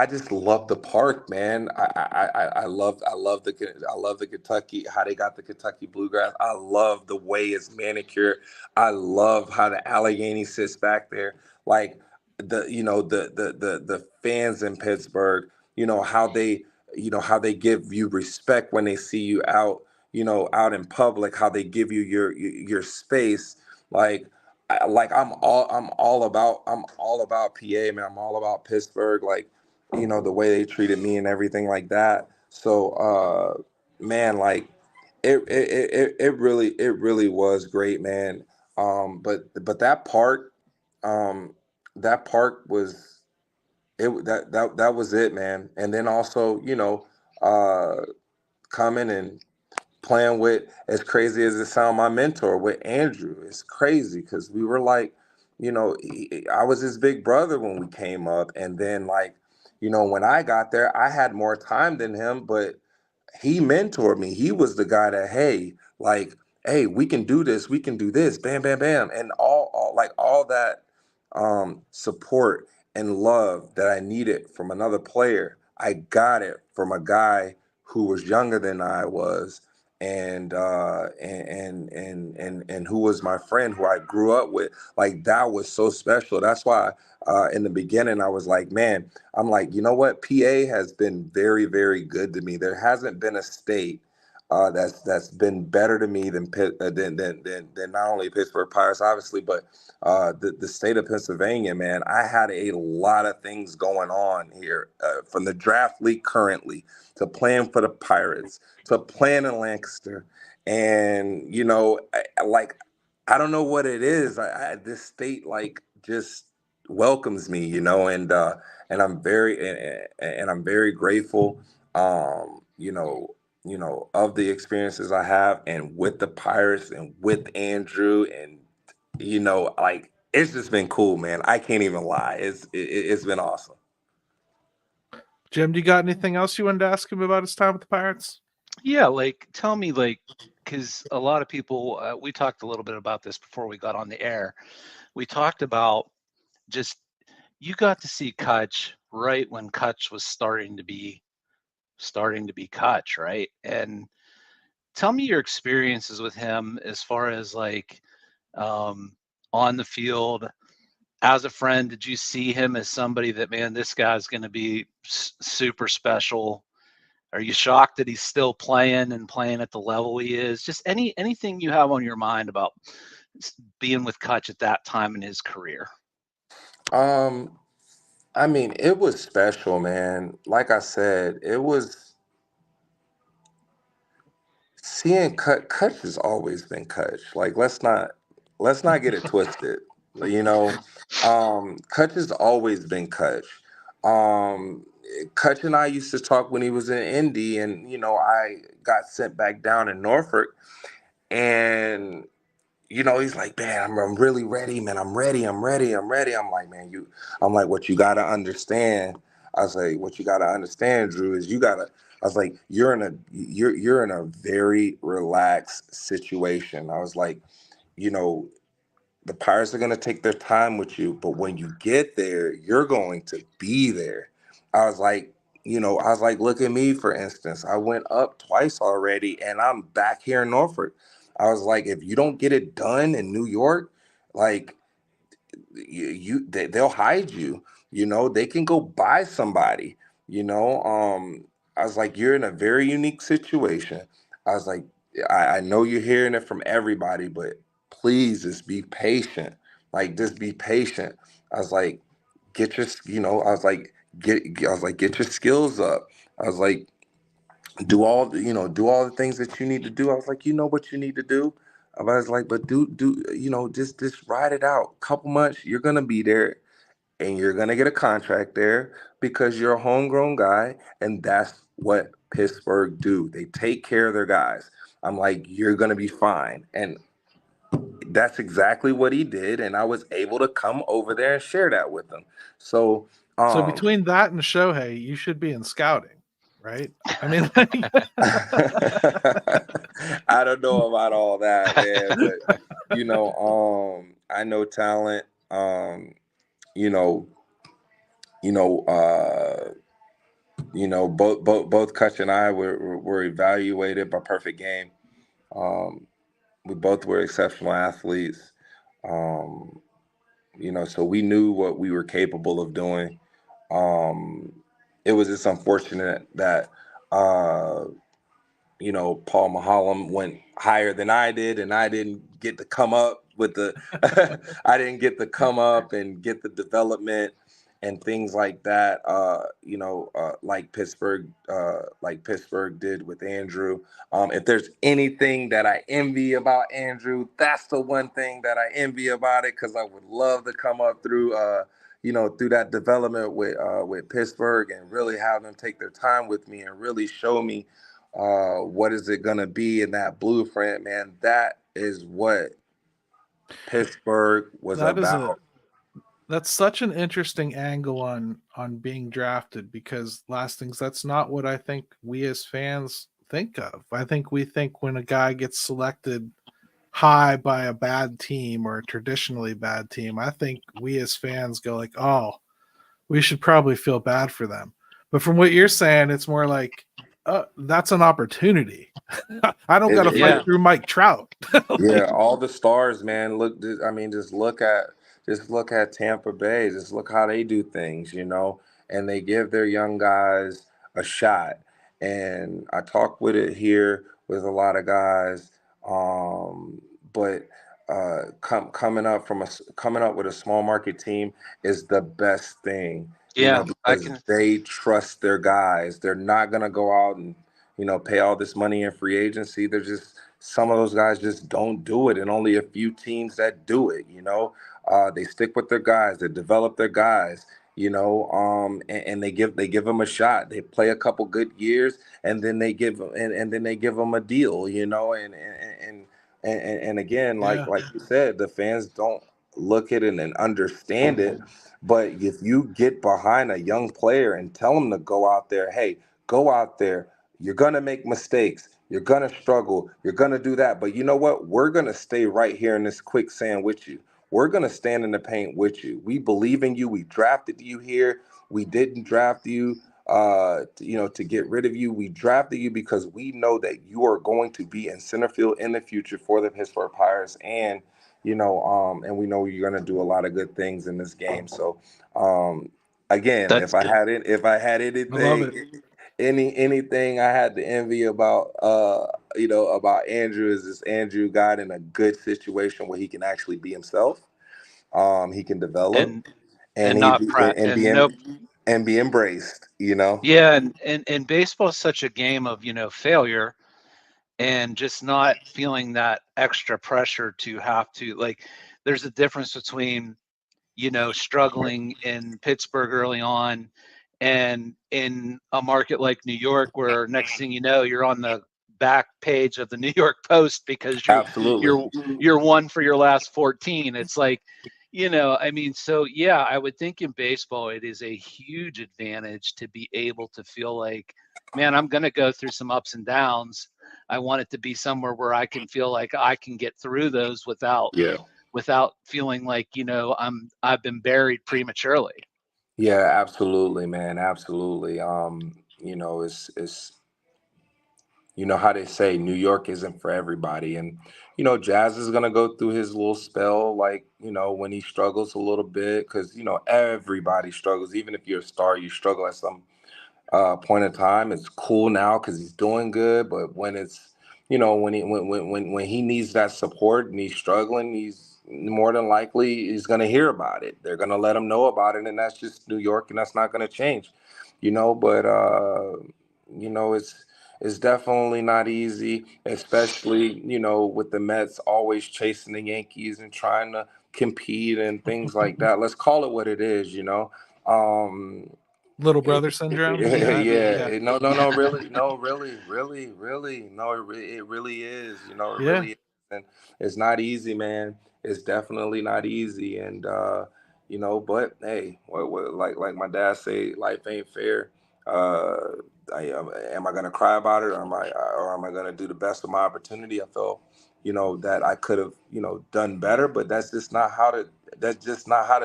just love the park, man. I love the Kentucky, how they got the Kentucky bluegrass. I love the way it's manicured. I love how the Allegheny sits back there. Like the fans in Pittsburgh, how they give you respect when they see you out, out in public, how they give you your space. Like, I'm all about PA, man. I'm all about Pittsburgh, like, the way they treated me and everything like that. So man, like it really was great, man. But that park was that was it, man. And then also, uh coming and playing with, as crazy as it sound, my mentor with Andrew. It's crazy because we were like, I was his big brother when we came up, and then, like, when I got there, I had more time than him, but he mentored me. He was the guy that, hey, like, hey, we can do this, we can do this, bam, bam, bam, and all that support and love that I needed from another player. I got it from a guy who was younger than I was, and who was my friend, who I grew up with. Like, that was so special. That's why in the beginning I was like, man, I'm like, you know what? PA has been very, very good to me. There hasn't been a state that's been better to me than than not only Pittsburgh Pirates, obviously, but the state of Pennsylvania, man. I had a lot of things going on here, from the draft league currently to playing for the Pirates to playing in Lancaster, and like, I don't know what it is. This state, like, just welcomes me, and I'm very grateful, of the experiences I have, and with the Pirates and with Andrew, and like, it's just been cool, man. I can't even lie. It's been awesome. Jim, do you got anything else you wanted to ask him about his time with the Pirates? Yeah, like, tell me, like, because a lot of people, we talked a little bit about this before we got on the air. We talked about just, you got to see Kutch right when Kutch was starting to be Kutch, right? And tell me your experiences with him as far as, like, on the field. As a friend, did you see him as somebody that, man, this guy's going to be super special? Are you shocked that he's still playing and playing at the level he is? Just anything you have on your mind about being with Kutch at that time in his career. I mean, it was special, man. Like I said, it was seeing Kutch has always been Kutch. Like, let's not get it twisted. You know, Kutch has always been Kutch. Um, Kutch and I used to talk when he was in Indy, and I got sent back down in Norfolk, and he's like, man, I'm really ready, man. I'm ready. I'm ready. I'm ready. I'm like, man, I'm like, what you gotta understand. I was like, what you gotta understand, Drew, is I was like, you're in a very relaxed situation. I was like, you know, the Pirates are gonna take their time with you, but when you get there, you're going to be there. I was like, look at me, for instance. I went up twice already, and I'm back here in Norfolk. I was like, if you don't get it done in New York, like, they'll hide you. They can go buy somebody. I was like, you're in a very unique situation. I was like, I know you're hearing it from everybody, but please just be patient. Like, just be patient. I was like, get your, get your skills up. I was like, do all the things that you need to do. I was like, you know what you need to do. I was like, but just ride it out. Couple months, you're gonna be there, and you're gonna get a contract there because you're a homegrown guy, and that's what Pittsburgh do. They take care of their guys. I'm like, you're gonna be fine, and that's exactly what he did, and I was able to come over there and share that with him. So, So between that and Shohei, you should be in scouting, right? I mean, I don't know about all that, man, but I know talent. You know, both Kutch and I were evaluated by Perfect Game. We both were exceptional athletes. Um, so we knew what we were capable of doing. It was just unfortunate that Paul Mahalam went higher than I did, and I didn't get to come up with the I didn't get to come up and get the development and things like that. Like Pittsburgh did with Andrew. If there's anything that I envy about Andrew, that's the one thing that I envy about it, because I would love to come up through through that development with Pittsburgh and really have them take their time with me and really show me what is it going to be in that blueprint, man. That is what Pittsburgh was about. That's such an interesting angle on being drafted, because Lastings, that's not what I think we as fans think of. I think we think when a guy gets selected high by a bad team or a traditionally bad team, I think we as fans go like, oh, we should probably feel bad for them. But from what you're saying, it's more like, that's an opportunity. I don't got to fight through Mike Trout. Yeah, all the stars, man. Look, I mean, just look at Tampa Bay. Just look how they do things, and they give their young guys a shot. And I talk with it here with a lot of guys, but coming up with a small market team is the best thing, because they trust their guys. They're not gonna go out and pay all this money in free agency. They're just, some of those guys just don't do it, and only a few teams that do it. They stick with their guys. They develop their guys. And they give them a shot. They play a couple good years, and then they give them a deal. And again, like you said, the fans don't look at it and understand it. But if you get behind a young player and tell them to go out there, hey, go out there. You're gonna make mistakes. You're gonna struggle. You're gonna do that. But you know what? We're gonna stay right here in this quicksand with you. We're gonna stand in the paint with you. We believe in you. We drafted you here. We didn't draft you to get rid of you. We drafted you because we know that you are going to be in center field in the future for the Pittsburgh Pirates, and and we know you're gonna do a lot of good things in this game. So again, if I had anything I had to envy about about Andrew, is this Andrew got in a good situation where he can actually be himself. He can develop and be embraced. Yeah, and baseball is such a game of failure, and just not feeling that extra pressure to have to, like, there's a difference between struggling in Pittsburgh early on and in a market like New York, where next thing you know, you're on the back page of the New York Post because you're one for your last 14. It's like, I mean, so yeah, I would think in baseball it is a huge advantage to be able to feel like, man, I'm going to go through some ups and downs. I want it to be somewhere where I can feel like I can get through those without feeling like I've been buried prematurely. Yeah, absolutely, man, absolutely. It's how they say New York isn't for everybody, and Jazz is gonna go through his little spell, like when he struggles a little bit, because everybody struggles. Even if you're a star, you struggle at some point in time. It's cool now because he's doing good, but when it's when he needs that support and he's struggling, he's more than likely he's gonna hear about it. They're gonna let him know about it, and that's just New York, and that's not gonna change. But it's definitely not easy, especially with the Mets always chasing the Yankees and trying to compete and things like that. Let's call it what it is. Little brother syndrome. No, really, no, it really is. It really is, and it's not easy, man. It's definitely not easy, and but hey, like my dad say, life ain't fair. Am I gonna cry about it, or am I gonna do the best of my opportunity? I felt that I could have done better, but that's just not how the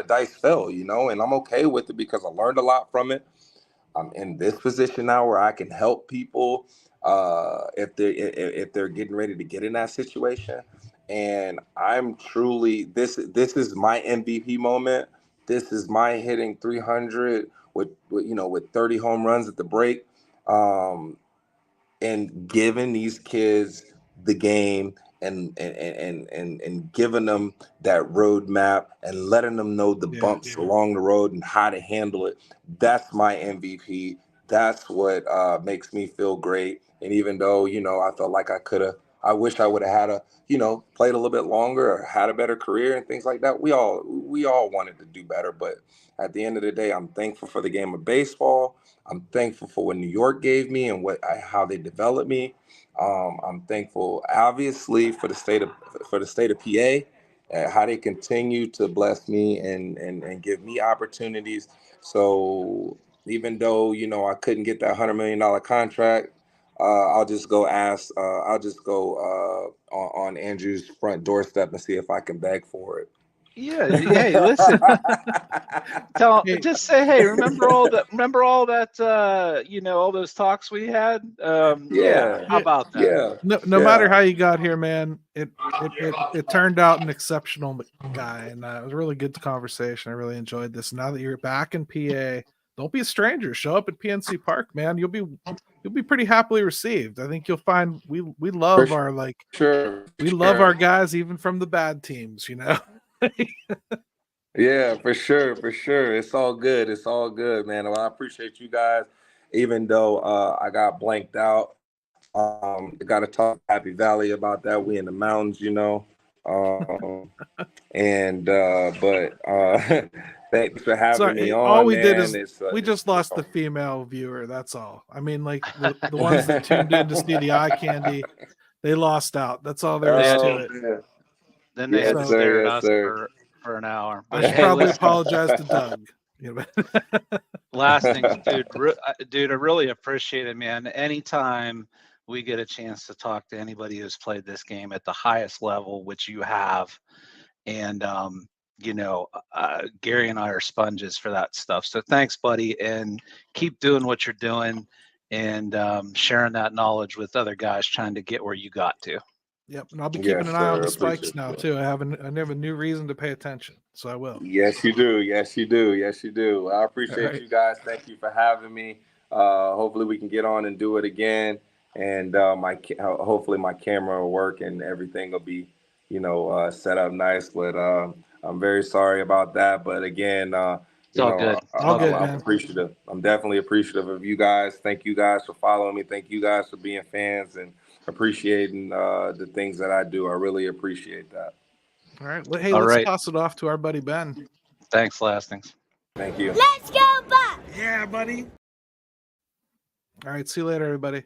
dice fell, and I'm okay with it because I learned a lot from it. I'm in this position now where I can help people if they're getting ready to get in that situation. And I'm truly, this is my MVP moment. This is my hitting 300 with 30 home runs at the break, and giving these kids the game and giving them that roadmap and letting them know the bumps along the road and how to handle it. That's my MVP. That's what makes me feel great. And even though, I felt like I wish I would have had played a little bit longer or had a better career and things like that. We all wanted to do better. But at the end of the day, I'm thankful for the game of baseball. I'm thankful for what New York gave me and how they developed me. I'm thankful, obviously, for the state of PA, how they continue to bless me and give me opportunities. So even though I couldn't get that $100 million contract, I'll just go on Andrew's front doorstep and see if I can beg for it. Yeah. Hey, listen. Just say, hey, remember all that, all those talks we had? How about that? Yeah. No matter how you got here, man, it turned out an exceptional guy, and it was a really good conversation. I really enjoyed this. Now that you're back in PA, don't be a stranger. Show up at PNC Park, man. You'll be pretty happily received. I think you'll find we love love our guys even from the bad teams, Yeah, for sure. It's all good, man. Well, I appreciate you guys, even though I got blanked out. Got to talk Happy Valley about that. We in the mountains, but thanks for having me on. All we did is we just lost the female viewer. That's all. I mean, like the ones that tuned in to see the eye candy, they lost out. That's all there is to it. Man. Then they had to stare at us for an hour. But I should probably apologize to Doug. Lastings, dude, I really appreciate it, man. Anytime we get a chance to talk to anybody who's played this game at the highest level, which you have, and Gary and I are sponges for that stuff. So thanks, buddy, and keep doing what you're doing and sharing that knowledge with other guys trying to get where you got to. Yep, and I'll be keeping an eye on the spikes now too. I have a new reason to pay attention, so I will. Yes, you do. I appreciate you guys. Thank you for having me. Hopefully we can get on and do it again, and hopefully my camera will work and everything will be set up nice. But I'm very sorry about that. But again, good. I'm appreciative. I'm definitely appreciative of you guys. Thank you guys for following me. Thank you guys for being fans and appreciating the things that I do. I really appreciate that. All right. Well, hey, let's toss it off to our buddy Ben. Thanks, Lastings. Thank you. Let's go back. Yeah, buddy. All right. See you later, everybody.